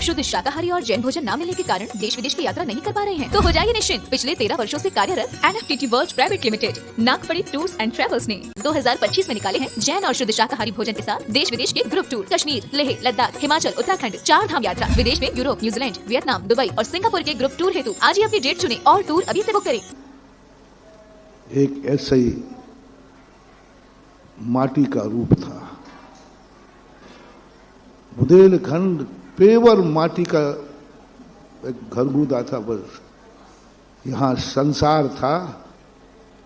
शुद्ध शाकाहारी और जैन भोजन न मिलने के कारण देश विदेश की यात्रा नहीं कर पा रहे हैं तो हो जाइए निश्चिंत। पिछले 13 वर्षों से कार्यरत NFTT world private limited Nagpadi tours and travels ने 2025 में निकाले हैं जैन और शुद्ध शाकाहारी भोजन के साथ देश विदेश के ग्रुप टूर। कश्मीर, लेह, लद्दाख, हिमाचल, उत्तराखंड, 4 धाम यात्रा, विदेश में यूरोप, न्यूजीलैंड, वियतनाम, दुबई और सिंगापुर के ग्रुप टूर हेतु आज ही अपनी डेट चुने और टूर अभी से बुक करें। एक ऐसा ही माटी का रूप था, बुंदेलखंड पेवर माटी का एक घरगूदा था। बस यहां संसार था,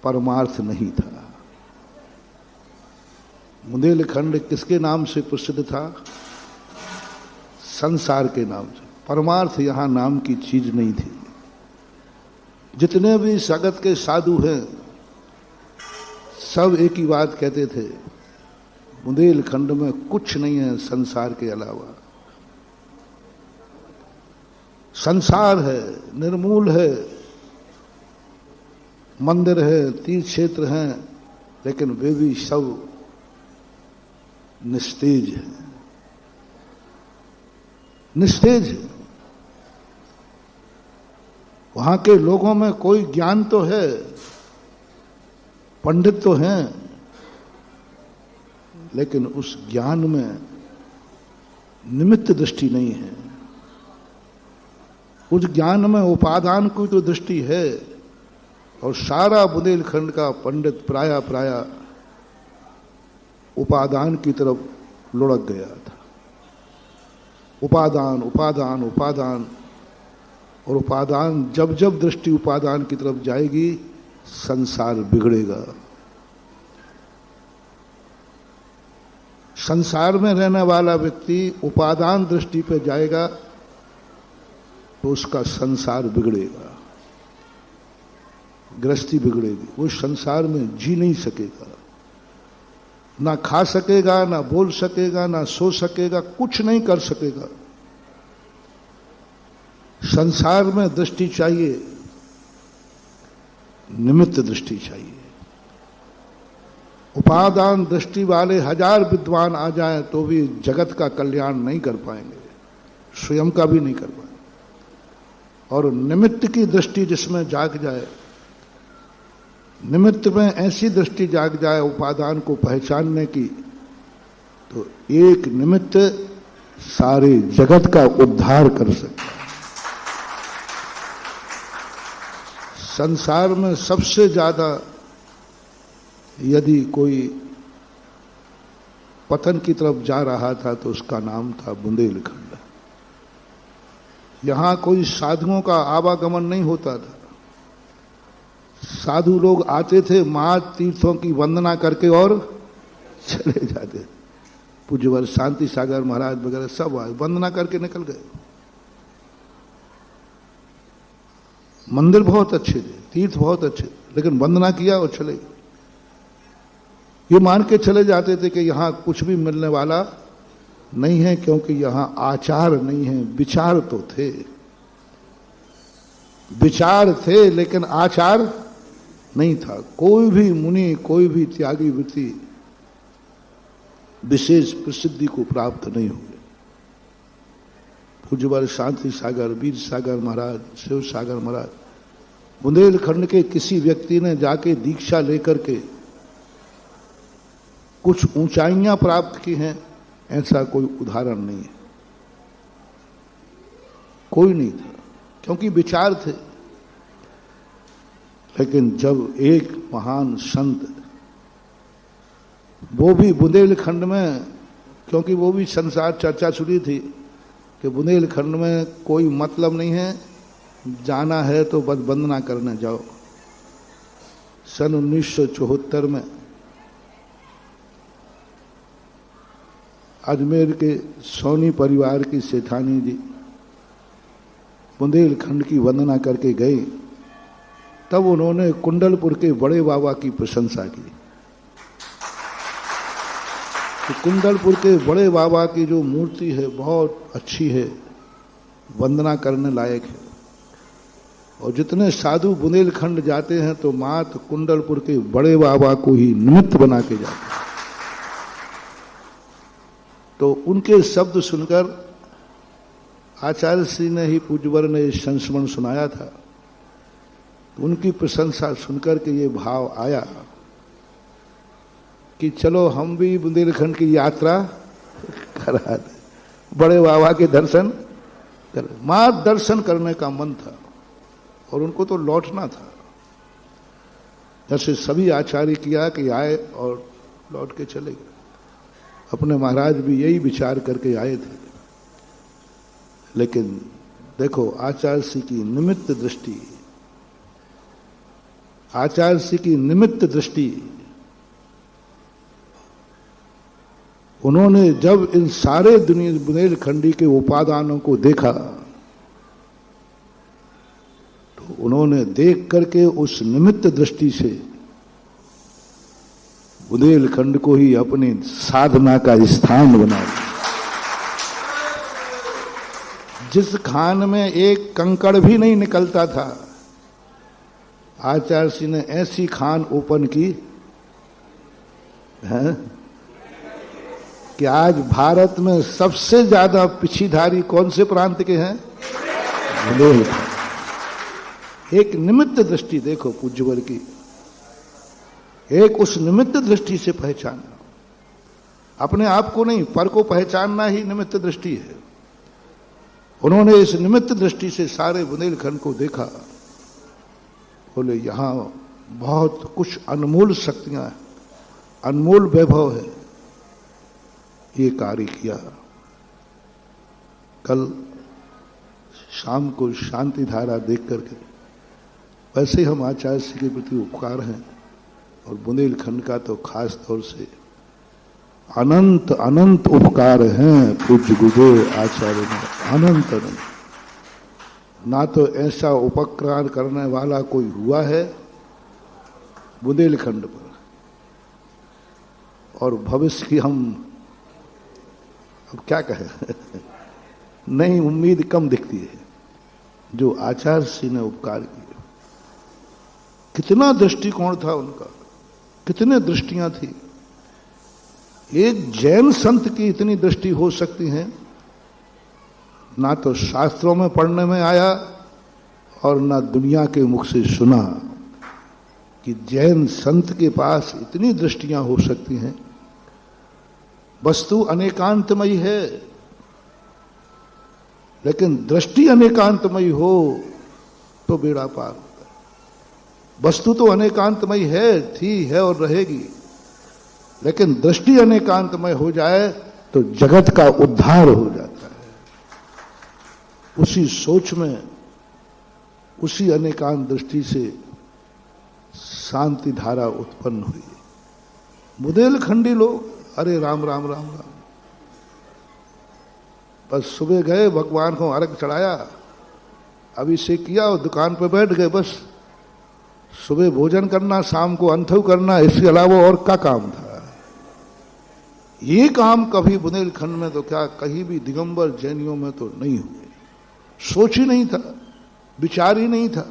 परमार्थ नहीं था। बुंदेलखंड किसके नाम से प्रसिद्ध था? संसार के नाम से। परमार्थ यहां नाम की चीज नहीं थी। जितने भी सगत के साधु हैं सब एक ही बात कहते थे, बुंदेलखंड में कुछ नहीं है संसार के अलावा। संसार है, निर्मूल है, मंदिर है, तीर्थ क्षेत्र हैं, लेकिन वे भी सब निस्तेज हैं, निस्तेज है। वहां के लोगों में कोई ज्ञान तो है, पंडित तो हैं, लेकिन उस ज्ञान में निमित्त दृष्टि नहीं है। उस ज्ञान में उपादान की तो दृष्टि है। और सारा बुंदेलखंड का पंडित प्राय उपादान की तरफ लुढ़क गया था। उपादान उपादान उपादान, और उपादान जब जब दृष्टि उपादान की तरफ जाएगी संसार बिगड़ेगा। संसार में रहने वाला व्यक्ति उपादान दृष्टि पे जाएगा तो उसका संसार बिगड़ेगा, गृहस्थी बिगड़ेगी। वो संसार में जी नहीं सकेगा, ना खा सकेगा, ना बोल सकेगा, ना सो सकेगा, कुछ नहीं कर सकेगा। संसार में दृष्टि चाहिए, निमित्त दृष्टि चाहिए। उपादान दृष्टि वाले 1000 विद्वान आ जाएं तो भी जगत का कल्याण नहीं कर पाएंगे, स्वयं का भी नहीं कर पाएंगे। और निमित्त की दृष्टि जिसमें जाग जाए, निमित्त में ऐसी दृष्टि जाग जाए उपादान को पहचानने की, तो एक निमित्त सारे जगत का उद्धार कर सकता है। संसार में सबसे ज्यादा यदि कोई पतन की तरफ जा रहा था तो उसका नाम था बुंदेलखंड। यहां कोई साधुओं का आवागमन नहीं होता था। साधु लोग आते थे, महातीर्थों की वंदना करके और चले जाते। पूज्यवर शांति सागर महाराज वगैरह सब आए, वंदना करके निकल गए। मंदिर बहुत अच्छे थे, तीर्थ बहुत अच्छे, लेकिन वंदना किया और चले गए। ये मान के चले जाते थे कि यहां कुछ भी मिलने वाला नहीं है, क्योंकि यहां आचार नहीं है। विचार तो थे, विचार थे, लेकिन आचार नहीं था। कोई भी मुनि, कोई भी त्यागी वृत्ति विशेष प्रसिद्धि को प्राप्त नहीं हुए। पूज्यवर शांति सागर, वीर सागर महाराज, शिव सागर महाराज, बुंदेलखंड के किसी व्यक्ति ने जाके दीक्षा लेकर के कुछ ऊंचाइयां प्राप्त की हैं, ऐसा कोई उदाहरण नहीं है। कोई नहीं था, क्योंकि विचार थे। लेकिन जब एक महान संत, वो भी बुंदेलखंड में, क्योंकि वो भी संसार चर्चा शुरू थी कि बुंदेलखंड में कोई मतलब नहीं है, जाना है तो बस वंदना करने जाओ। सन 1974 में अजमेर के सोनी परिवार की सेठानी जी बुंदेलखंड की वंदना करके गए, तब उन्होंने कुंडलपुर के बड़े बाबा की प्रशंसा की। तो कुंडलपुर के बड़े बाबा की जो मूर्ति है बहुत अच्छी है, वंदना करने लायक है। और जितने साधु बुंदेलखंड जाते हैं तो मात कुंडलपुर के बड़े बाबा को ही निमित्त बना के जाते हैं। तो उनके शब्द सुनकर आचार्य श्री ने ही पूज्यवर ने ये संस्मरण सुनाया था, तो उनकी प्रशंसा सुनकर के ये भाव आया कि चलो हम भी बुंदेलखंड की यात्रा करा दें, बड़े बाबा के दर्शन करें। मां दर्शन करने का मन था और उनको तो लौटना था। जैसे सभी आचार्य किया कि आए और लौट के चले गए, अपने महाराज भी यही विचार करके आए थे। लेकिन देखो आचार्य श्री की निमित्त दृष्टि, आचार्य श्री की निमित्त दृष्टि, उन्होंने जब इन सारे बुंदेलखंडी के उपादानों को देखा तो उन्होंने देख करके उस निमित्त दृष्टि से बुंदेलखंड को ही अपनी साधना का स्थान बना दिया। जिस खान में एक कंकड़ भी नहीं निकलता था, आचार्य श्री ने ऐसी खान ओपन की है कि आज भारत में सबसे ज्यादा पिछीधारी कौन से प्रांत के हैं? बुंदेलखंड। एक निमित्त दृष्टि देखो पूज्यवर की, एक उस निमित्त दृष्टि से पहचाना, अपने आप को नहीं पर को पहचानना ही निमित्त दृष्टि है। उन्होंने इस निमित्त दृष्टि से सारे बुंदेलखंड को देखा, बोले यहां बहुत कुछ अनमोल शक्तियां हैं, अनमोल वैभव है, ये कार्य किया। कल शाम को शांति धारा देख करके, वैसे हम आचार्य श्री के प्रति उपकार हैं और बुंदेलखंड का तो खास तौर से अनंत अनंत उपकार हैं पूज्य गुरुदेव आचार्य में, अनंत अनंत। ना तो ऐसा उपकार करने वाला कोई हुआ है बुंदेलखंड पर, और भविष्य की हम अब क्या कहें नई उम्मीद कम दिखती है जो आचार्य श्री ने उपकार किए। कितना दृष्टिकोण था उनका, कितने दृष्टियां थी। एक जैन संत की इतनी दृष्टि हो सकती है, ना तो शास्त्रों में पढ़ने में आया और ना दुनिया के मुख से सुना कि जैन संत के पास इतनी दृष्टियां हो सकती हैं। वस्तु अनेकांतमयी है, लेकिन दृष्टि अनेकांतमयी हो तो बेड़ा पार होता है। वस्तु तो अनेकांतमयी है, थी, है और रहेगी, लेकिन दृष्टि अनेकांतमय हो जाए तो जगत का उद्धार हो जाता है। उसी सोच में, उसी अनेकांत दृष्टि से शांति धारा उत्पन्न हुई। बुंदेलखंडी लोग अरे राम राम राम राम, बस सुबह गए भगवान को अर्घ चढ़ाया, अभिषेक किया और दुकान पर बैठ गए। बस सुबह भोजन करना, शाम को अंथव करना, इसके अलावा और क्या काम था? ये काम कभी बुंदेलखंड में तो क्या कहीं भी दिगंबर जैनियों में तो नहीं हुए। सोच ही नहीं था, विचार ही नहीं था।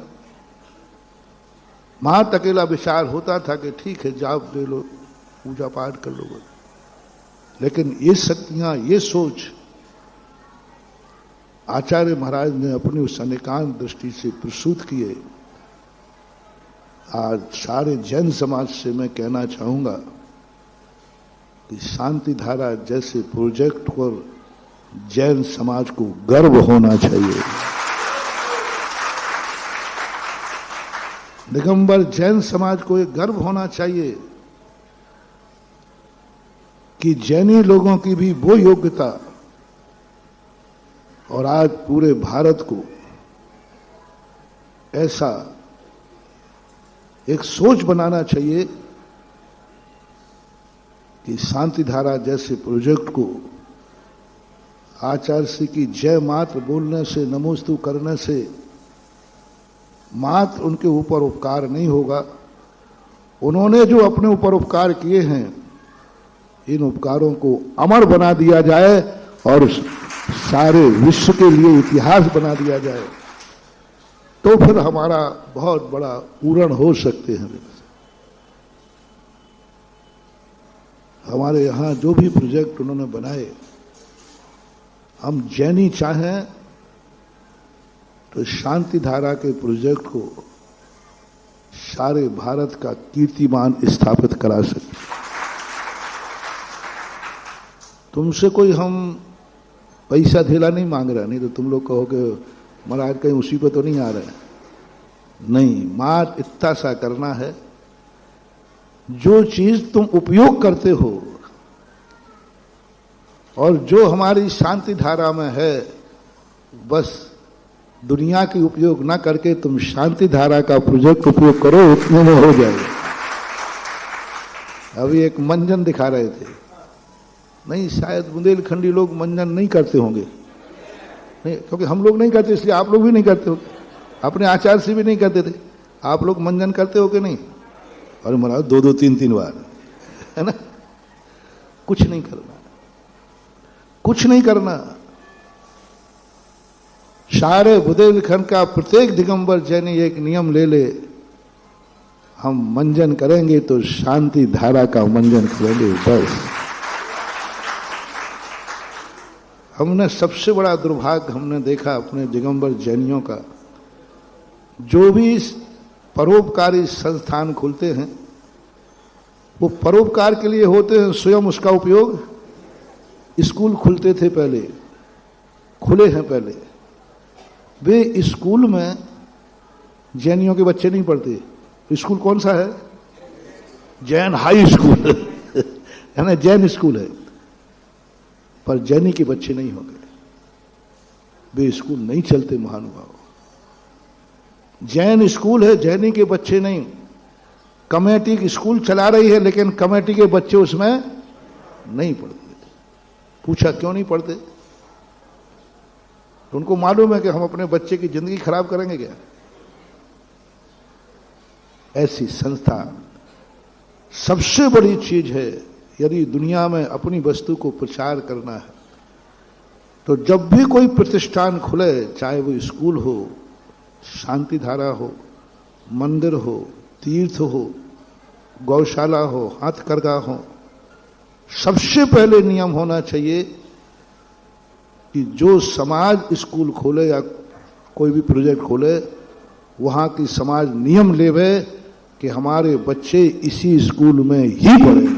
मां अकेला विचार होता था कि ठीक है जाप दे लो, पूजा पाठ कर लो, लेकिन ये शक्तियां, ये सोच आचार्य महाराज ने अपनी उस अनेकांत दृष्टि से प्रसूत किए। आज सारे जैन समाज से मैं कहना चाहूंगा कि शांति धारा जैसे प्रोजेक्ट पर जैन समाज को गर्व होना चाहिए। दिगंबर जैन समाज को एक गर्व होना चाहिए कि जैनी लोगों की भी वो योग्यता, और आज पूरे भारत को ऐसा एक सोच बनाना चाहिए कि शांति धारा जैसे प्रोजेक्ट को आचार्य श्री की जय मात्र बोलने से, नमोस्तु करने से मात्र उनके ऊपर उपकार नहीं होगा। उन्होंने जो अपने ऊपर उपकार किए हैं, इन उपकारों को अमर बना दिया जाए और सारे विश्व के लिए इतिहास बना दिया जाए, तो फिर हमारा बहुत बड़ा पूर्ण हो सकते हैं। हमारे यहाँ जो भी प्रोजेक्ट उन्होंने बनाए, हम जैनी चाहें तो शांति धारा के प्रोजेक्ट को सारे भारत का कीर्तिमान स्थापित करा सके। तुमसे कोई हम पैसा धेला नहीं मांग रहा, नहीं तो तुम लोग कहोगे महाराज कहीं उसी पे तो नहीं आ रहे। नहीं, मात्र इतना सा करना है, जो चीज तुम उपयोग करते हो और जो हमारी शांति धारा में है, बस दुनिया की उपयोग ना करके तुम शांति धारा का प्रोजेक्ट उपयोग करो, उतने में हो जाएगा। अभी एक मंजन दिखा रहे थे, नहीं शायद बुंदेलखंडी लोग मंजन नहीं करते होंगे, नहीं क्योंकि हम लोग नहीं करते इसलिए आप लोग भी नहीं करते होंगे, अपने आचार से भी नहीं करते थे। आप लोग मंजन करते हो कि नहीं? और महाराज 2-2 3-3 बार, है ना। कुछ नहीं करना, कुछ नहीं करना। सारे बुंदेलखंड का प्रत्येक दिगंबर जैनी एक नियम ले ले, हम मंजन करेंगे तो शांति धारा का मंजन करेंगे। बस हमने सबसे बड़ा दुर्भाग्य हमने देखा अपने दिगंबर जैनियों का, जो भी परोपकारी संस्थान खुलते हैं वो परोपकार के लिए होते हैं, स्वयं उसका उपयोग। स्कूल खुलते थे पहले, खुले हैं पहले, वे स्कूल में जैनियों के बच्चे नहीं पढ़ते। स्कूल कौन सा है? जैन हाई स्कूल है ना, जैन स्कूल है, पर जैनी के बच्चे नहीं होंगे, वे स्कूल नहीं चलते महानुभाव। जैन स्कूल है, जैनी के बच्चे नहीं। कमेटी स्कूल चला रही है लेकिन कमेटी के बच्चे उसमें नहीं पढ़ते। पूछा क्यों नहीं पढ़ते? तो उनको मालूम है कि हम अपने बच्चे की जिंदगी खराब करेंगे क्या। ऐसी संस्था सबसे बड़ी चीज है। यदि दुनिया में अपनी वस्तु को प्रचार करना है तो जब भी कोई प्रतिष्ठान खुले, चाहे वो स्कूल हो, शांति धारा हो, मंदिर हो, तीर्थ हो, गौशाला हो, हाथकरघा हो, सबसे पहले नियम होना चाहिए कि जो समाज स्कूल खोले या कोई भी प्रोजेक्ट खोले, वहां की समाज नियम लेवे कि हमारे बच्चे इसी स्कूल में ही पढ़ेंगे।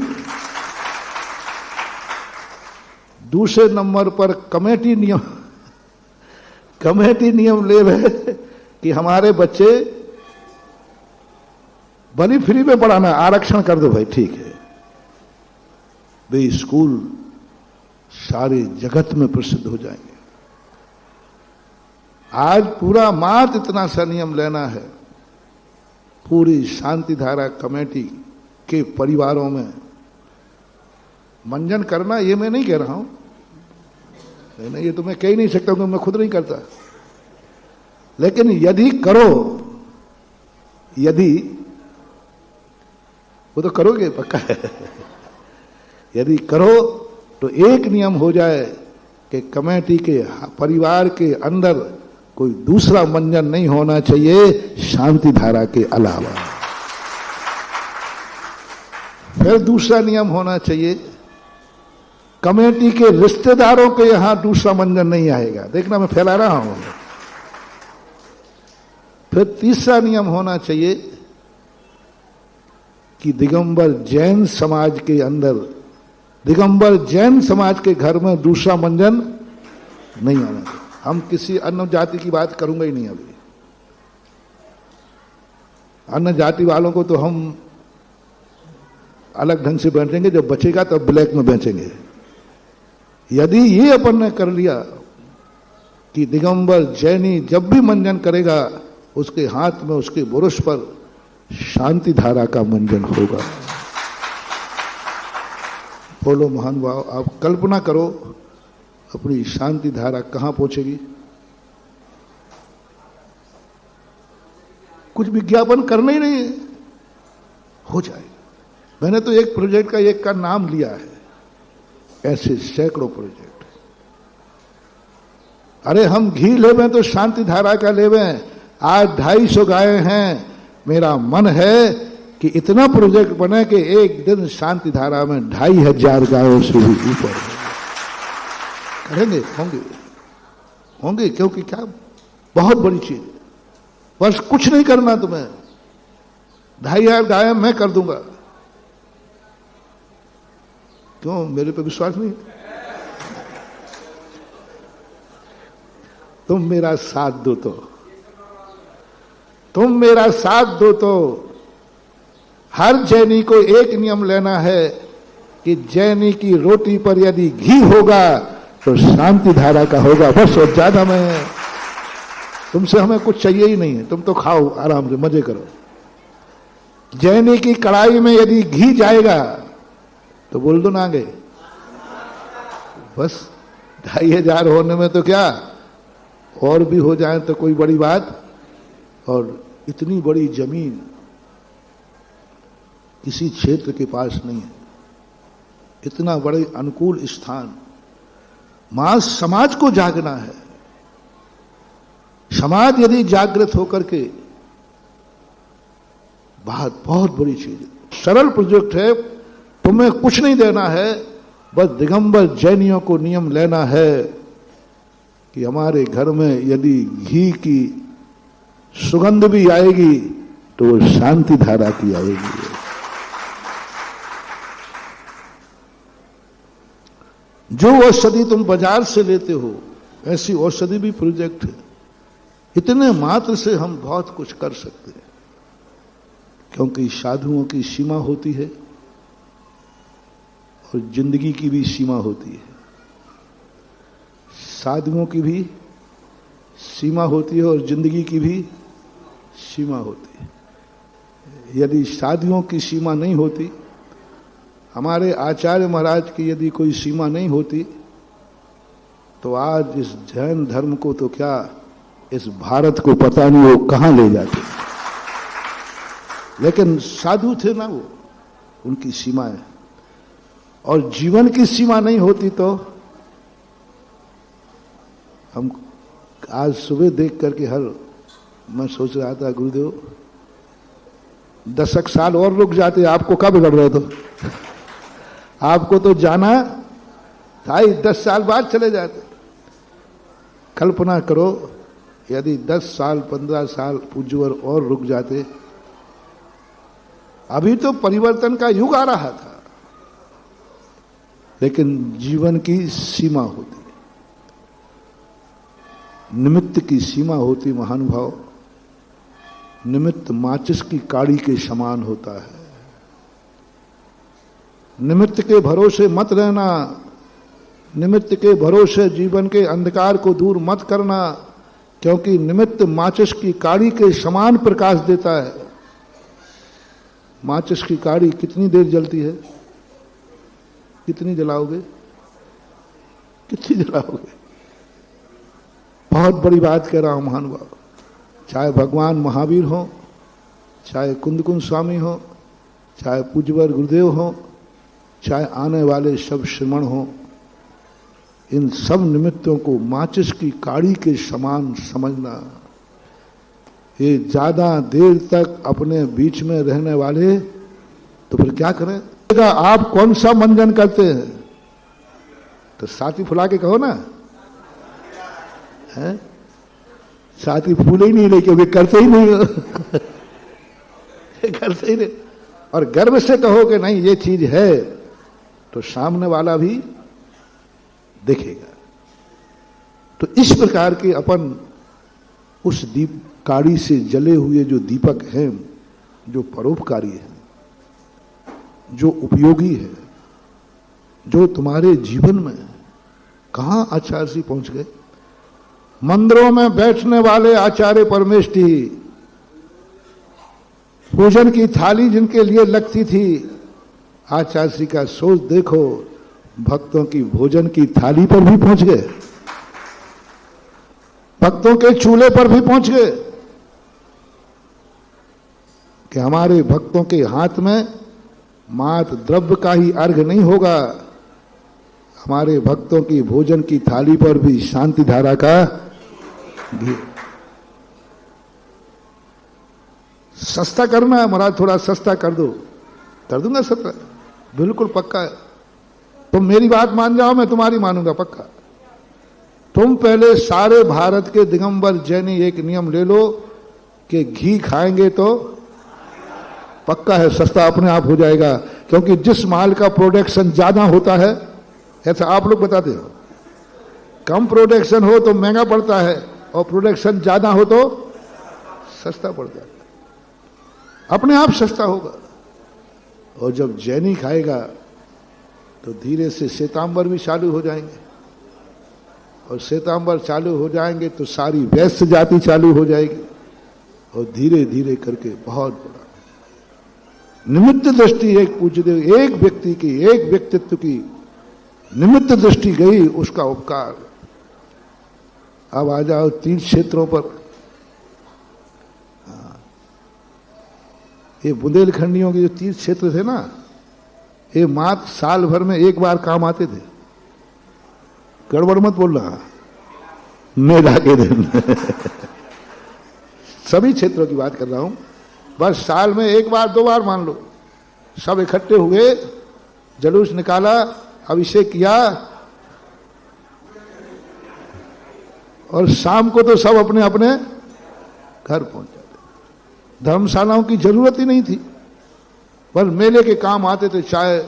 दूसरे नंबर पर कमेटी नियम लेवे कि हमारे बच्चे भली फ्री में पढ़ाना, आरक्षण कर दो भाई, ठीक है। वे स्कूल सारे जगत में प्रसिद्ध हो जाएंगे। आज पूरा मात्र इतना सा नियम लेना है, पूरी शांति धारा कमेटी के परिवारों में मंजन करना। ये मैं नहीं कह रहा हूं, ये तो मैं कह ही नहीं सकता क्योंकि मैं खुद नहीं करता, लेकिन यदि करो, यदि वो तो करोगे पक्का है यदि करो तो एक नियम हो जाए कि कमेटी के परिवार के अंदर कोई दूसरा मंजन नहीं होना चाहिए शांति धारा के अलावा। फिर दूसरा नियम होना चाहिए, कमेटी के रिश्तेदारों के यहां दूसरा मंजन नहीं आएगा। देखना मैं फैला रहा हूं। फिर तीसरा नियम होना चाहिए कि दिगंबर जैन समाज के अंदर, दिगंबर जैन समाज के घर में दूसरा मंजन नहीं आना चाहिए। हम किसी अन्य जाति की बात करूंगा ही नहीं। अभी अन्य जाति वालों को तो हम अलग ढंग से बेचेंगे, जब बचेगा तब ब्लैक में बेचेंगे। यदि ये अपन ने कर लिया कि दिगंबर जैनी जब भी मंजन करेगा उसके हाथ में, उसके बुरुश पर शांति धारा का मंजन होगा। बोलो महानुभाव, आप कल्पना करो अपनी शांति धारा कहां पहुंचेगी। कुछ विज्ञापन करना ही नहीं है, हो जाएगा। मैंने तो एक प्रोजेक्ट का एक का नाम लिया है, ऐसे सैकड़ों प्रोजेक्ट। अरे हम घी लेवें तो शांति धारा का लेवें। आज 250 गायें हैं। मेरा मन है कि इतना प्रोजेक्ट बने कि एक दिन शांति धारा में 2500 गायों से भी ऊपर करेंगे, होंगे, क्योंकि क्या बहुत बड़ी चीज। बस कुछ नहीं करना तुम्हें, 2500 गायब मैं कर दूंगा। क्यों, मेरे पे विश्वास नहीं? तुम मेरा साथ दो तो, तुम मेरा साथ दो तो। हर जैनी को एक नियम लेना है कि जैनी की रोटी पर यदि घी होगा तो शांति धारा का होगा, बस। और ज्यादा में तुमसे हमें कुछ चाहिए ही नहीं है, तुम तो खाओ आराम से, मजे करो। जैनी की कढ़ाई में यदि घी जाएगा तो बोल दो ना गए, बस। 2500 होने में तो क्या, और भी हो जाए तो कोई बड़ी बात। और इतनी बड़ी जमीन किसी क्षेत्र के पास नहीं है, इतना बड़े अनुकूल स्थान। मां समाज को जागना है। समाज यदि जागृत होकर के, बात बहुत बड़ी चीज है। सरल प्रोजेक्ट है, तुम्हें कुछ नहीं देना है, बस दिगंबर जैनियों को नियम लेना है कि हमारे घर में यदि घी की सुगंध भी आएगी तो वो शांति धारा की आएगी। जो औषधि तुम बाजार से लेते हो, ऐसी औषधि भी प्रोजेक्ट है। इतने मात्र से हम बहुत कुछ कर सकते हैं, क्योंकि साधुओं की सीमा होती है और जिंदगी की भी सीमा होती है। साधुओं की भी सीमा होती है और जिंदगी की भी सीमा होती है। यदि साधुओं की सीमा नहीं होती, हमारे आचार्य महाराज की यदि कोई सीमा नहीं होती, तो आज इस जैन धर्म को तो क्या, इस भारत को पता नहीं वो कहां ले जाते। लेकिन साधु थे ना वो, उनकी सीमाएं। और जीवन की सीमा नहीं होती तो हम आज सुबह देख करके मैं सोच रहा था, गुरुदेव 10 साल और रुक जाते, आपको कब बिगड़ रहे थे? आपको तो जाना था ही, 10 साल बाद चले जाते। कल्पना करो यदि 10 साल 15 साल पूज्यवर और रुक जाते। अभी तो परिवर्तन का युग आ रहा था, लेकिन जीवन की सीमा होती, निमित्त की सीमा होती। महानुभाव, निमित्त माचिस की काड़ी के समान होता है। निमित्त के भरोसे मत रहना, निमित्त के भरोसे जीवन के अंधकार को दूर मत करना, क्योंकि निमित्त माचिस की काड़ी के समान प्रकाश देता है। माचिस की काड़ी कितनी देर जलती है? कितनी जलाओगे? कितनी जलाओगे? बहुत बड़ी बात कह रहा हूं महानुभाव। चाहे भगवान महावीर हो, चाहे कुंदकुंद स्वामी हो, चाहे पूज्यवर गुरुदेव हो, चाहे आने वाले सब श्रमण हो, इन सब निमित्तों को माचिस की काड़ी के समान समझना। ये ज्यादा देर तक अपने बीच में रहने वाले तो फिर क्या करें? आप कौन सा मंजन करते हैं? तो साथी फुला के कहो ना, है? साथी फूले ही नहीं ले, क्योंकि करते ही नहीं हो। करते ही नहीं। और गर्व से कहो कि नहीं ये चीज है, तो सामने वाला भी देखेगा। तो इस प्रकार के अपन उस दीप काड़ी से जले हुए जो दीपक हैं, जो परोपकारी है, जो उपयोगी है, जो तुम्हारे जीवन में कहां आचार्य जी पहुंच गए। मंदिरों में बैठने वाले आचार्य परमेष्ठी, पूजन की थाली जिनके लिए लगती थी, आचार्य जी का सोच देखो, भक्तों की भोजन की थाली पर भी पहुंच गए, भक्तों के चूल्हे पर भी पहुंच गए। कि हमारे भक्तों के हाथ में मात्र द्रव्य का ही अर्घ नहीं होगा, हमारे भक्तों की भोजन की थाली पर भी शांति धारा का घी। सस्ता करना है महाराज, थोड़ा सस्ता कर दो, कर दूंगा सस्ता, बिल्कुल पक्का है। तुम मेरी बात मान जाओ, मैं तुम्हारी मानूंगा पक्का। तुम पहले सारे भारत के दिगंबर जैनी एक नियम ले लो कि घी खाएंगे तो पक्का है सस्ता अपने आप हो जाएगा, क्योंकि जिस माल का प्रोडक्शन ज्यादा होता है, ऐसा आप लोग बताते हो, कम प्रोडक्शन हो तो महंगा पड़ता है और प्रोडक्शन ज्यादा हो तो सस्ता पड़ता है, अपने आप सस्ता होगा। और जब जैनी खाएगा तो धीरे से श्वेतांबर भी चालू हो जाएंगे, और श्वेतांबर चालू हो जाएंगे तो सारी वैश्य जाति चालू हो जाएगी, और धीरे धीरे करके बहुत बड़ा निमित्त दृष्टि एक पूज्यदेव, एक व्यक्ति की, एक व्यक्तित्व की निमित्त दृष्टि गई, उसका उपकार। अब आ जाओ तीर्थ क्षेत्रों पर। ये बुंदेलखंडियों के जो तीर्थ क्षेत्र थे ना, ये मात्र साल भर में एक बार काम आते थे। गड़बड़ मत बोलना, मेला के दिन सभी क्षेत्रों की बात कर रहा हूं, बस साल में एक बार दो बार मान लो, सब इकट्ठे हुए, जुलूस निकाला, अभिषेक किया, और शाम को तो सब अपने अपने घर पहुंच जाते। धर्मशालाओं की जरूरत ही नहीं थी, पर मेले के काम आते थे। चाहे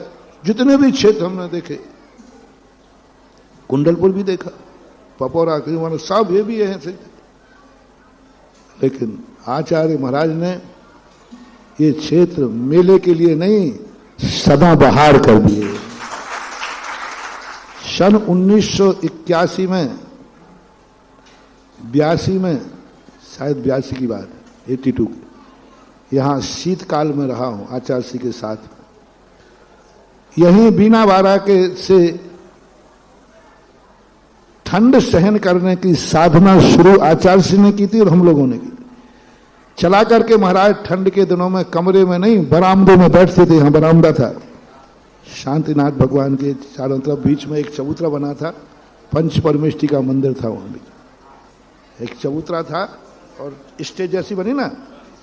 जितने भी क्षेत्र हमने देखे, कुंडलपुर भी देखा, पपौरा के सब ये भी है, लेकिन आचार्य महाराज ने ये क्षेत्र मेले के लिए नहीं, सदाबहार कर दिए। सन 1981 में, 82 में, शायद 82 की बात, 82 की, यहां शीतकाल में रहा हूं आचार्य सिंह के साथ। यहीं बीनावारा के से ठंड सहन करने की साधना शुरू आचार्य सिंह ने की थी और हम लोगों ने की। चला करके महाराज ठंड के दिनों में कमरे में नहीं, बरामदे में बैठते थे। यहाँ बरामदा था, शांतिनाथ भगवान के चारों तरफ, बीच में एक चबूतरा बना था, पंच परमेष्टि का मंदिर था, वहां भी एक चबूतरा था, और स्टेज जैसी बनी ना,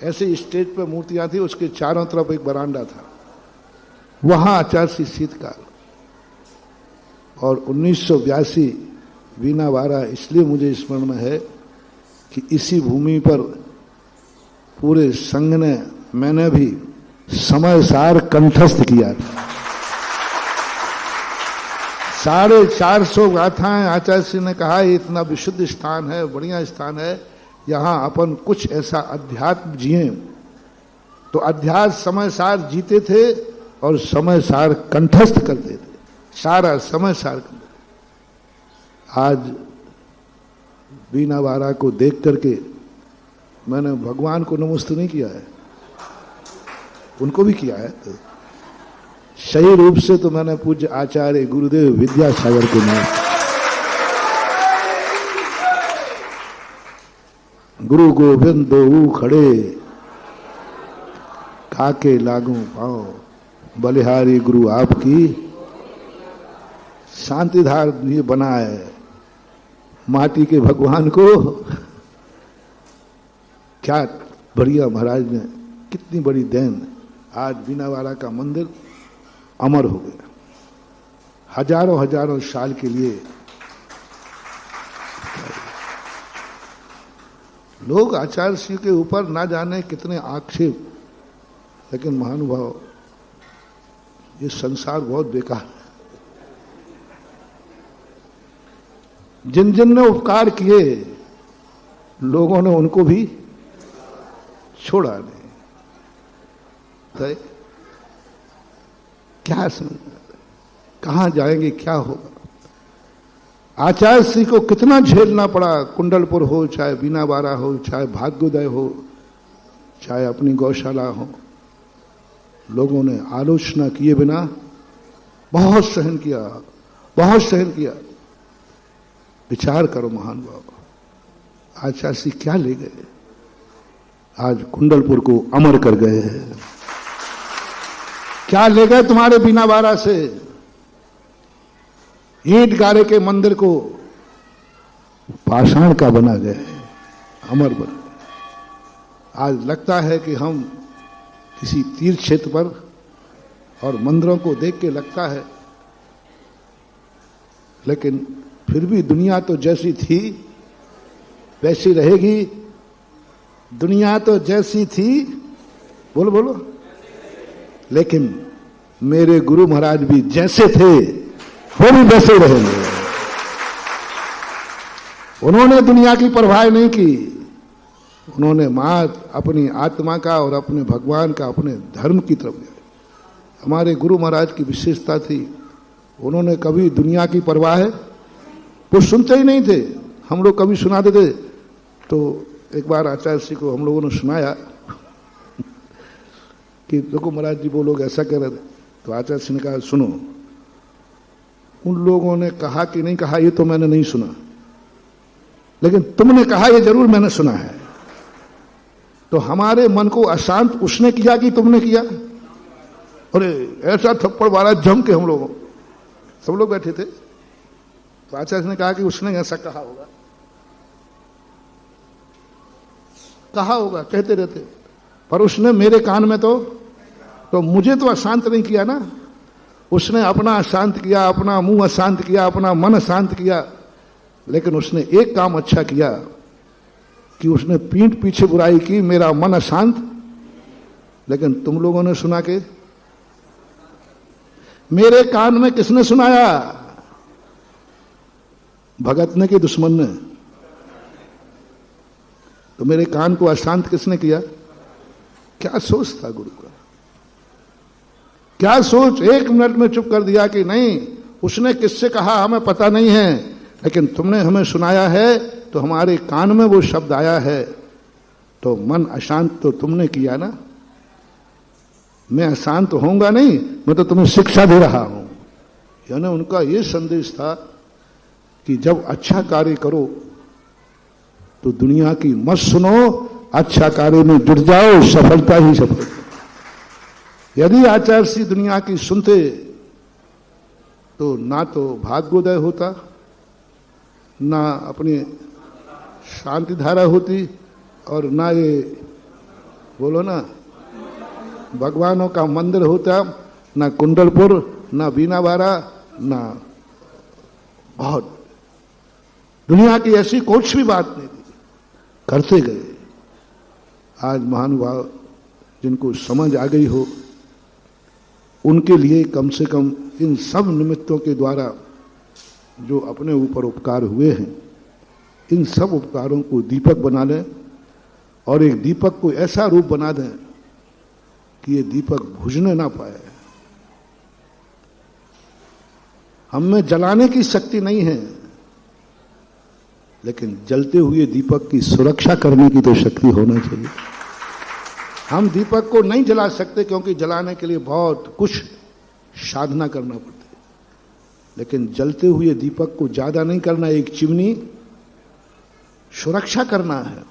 ऐसे स्टेज पे मूर्तियां थी, उसके चारों तरफ एक बरामदा था, वहां आचार्य शीतकाल। और 1982 बीनावारा इसलिए मुझे स्मरण में है कि इसी भूमि पर पूरे संघ ने, मैंने भी समय सार कंठस्थ किया था। 450 गाथाएं आचार्य सिंह ने कहा, ये इतना विशुद्ध स्थान है, बढ़िया स्थान है, यहां अपन कुछ ऐसा अध्यात्म जिए। तो अध्यात्म समय सार जीते थे और समय सार कंठस्थ करते थे, सारा समय सार करते। आज बीनावारा को देख करके मैंने भगवान को नमस्ते नहीं किया है, उनको भी किया है, तो सही रूप से तो मैंने पूज्य आचार्य गुरुदेव विद्यासागर को नमस्ते। गुरु गोविंद दो खड़े, काके लागू पाओ, बलिहारी गुरु आपकी, शांतिधार ये बना है माटी के भगवान को। क्या बढ़िया महाराज ने, कितनी बड़ी देन। आज बीनावारा का मंदिर अमर हो गया, हजारों हजारों साल के लिए। लोग आचार्य सिंह के ऊपर ना जाने कितने आक्षेप, लेकिन महानुभाव, ये संसार बहुत बेकार है। जिन जिन ने उपकार किए, लोगों ने उनको भी छोड़ा नहीं। तो क्या समझ, कहां जाएंगे, क्या होगा। आचार्य सिंह को कितना झेलना पड़ा, कुंडलपुर हो, चाहे बीनावारा हो, चाहे भाग्योदय हो, चाहे अपनी गौशाला हो। लोगों ने आलोचना किए बिना बहुत सहन किया, बहुत सहन किया। विचार करो महानुभाव, आचार्य सिंह क्या ले गए, आज कुंडलपुर को अमर कर गए हैं। क्या ले गए तुम्हारे बीनावारा से, ईंट गारे के मंदिर को पाषाण का बना गए, अमर बन गए। आज लगता है कि हम किसी तीर्थ क्षेत्र पर और मंदिरों को देख के लगता है, लेकिन फिर भी दुनिया तो जैसी थी वैसी रहेगी। दुनिया तो जैसी थी, बोलो बोलो, लेकिन मेरे गुरु महाराज भी जैसे थे वो भी वैसे रहेंगे। उन्होंने दुनिया की परवाह नहीं की। उन्होंने मात अपनी आत्मा का और अपने भगवान का, अपने धर्म की तरफ गए। हमारे गुरु महाराज की विशेषता थी, उन्होंने कभी दुनिया की परवाह है वो सुनते ही नहीं थे। हम लोग कभी सुनाते थे तो एक बार आचार्य श्री को हम लोगों ने सुनाया कि देखो महाराज जी वो लोग ऐसा कह रहे थे, तो आचार्य श्री ने कहा सुनो, उन लोगों ने कहा कि नहीं कहा ये तो मैंने नहीं सुना, लेकिन तुमने कहा ये जरूर मैंने सुना है। तो हमारे मन को अशांत उसने किया कि तुमने किया? अरे ऐसा थप्पड़ मारा जम के, हम लोगों सब लोग बैठे थे। तो आचार्य ने कहा कि उसने ऐसा कहा होगा, कहा होगा, कहते रहते, पर उसने मेरे कान में तो मुझे तो अशांत नहीं किया ना। उसने अपना अशांत किया, अपना मुंह अशांत किया, अपना मन अशांत किया, लेकिन उसने एक काम अच्छा किया कि उसने पीठ पीछे बुराई की, मेरा मन अशांत। लेकिन तुम लोगों ने सुना के मेरे कान में किसने सुनाया? भगत ने कि दुश्मन ने? तो मेरे कान को अशांत किसने किया? क्या सोच था गुरु का, क्या सोच? एक मिनट में चुप कर दिया कि नहीं, उसने किससे कहा हमें पता नहीं है, लेकिन तुमने हमें सुनाया है तो हमारे कान में वो शब्द आया है, तो मन अशांत तो तुमने किया ना। मैं अशांत होऊंगा नहीं, मैं तो तुम्हें शिक्षा दे रहा हूं। यानी उनका ये संदेश था कि जब अच्छा कार्य करो तो दुनिया की मत सुनो, अच्छा कार्य में जुट जाओ, सफलता ही सफलता। यदि आचार्य श्री दुनिया की सुनते तो ना तो भाग्योदय होता, ना अपनी शांति धारा होती, और ना ये बोलो ना भगवानों का मंदिर होता, ना कुंडलपुर, ना बीनावारा, ना बहुत दुनिया की ऐसी कुछ भी बात नहीं थी। करते गए। आज महानुभाव जिनको समझ आ गई हो, उनके लिए कम से कम इन सब निमित्तों के द्वारा जो अपने ऊपर उपकार हुए हैं, इन सब उपकारों को दीपक बना लें, और एक दीपक को ऐसा रूप बना दें कि ये दीपक बुझने ना पाए। हम में जलाने की शक्ति नहीं है, लेकिन जलते हुए दीपक की सुरक्षा करने की तो शक्ति होना चाहिए। हम दीपक को नहीं जला सकते, क्योंकि जलाने के लिए बहुत कुछ साधना करना पड़ता है, लेकिन जलते हुए दीपक को ज्यादा नहीं करना, एक चिमनी सुरक्षा करना है।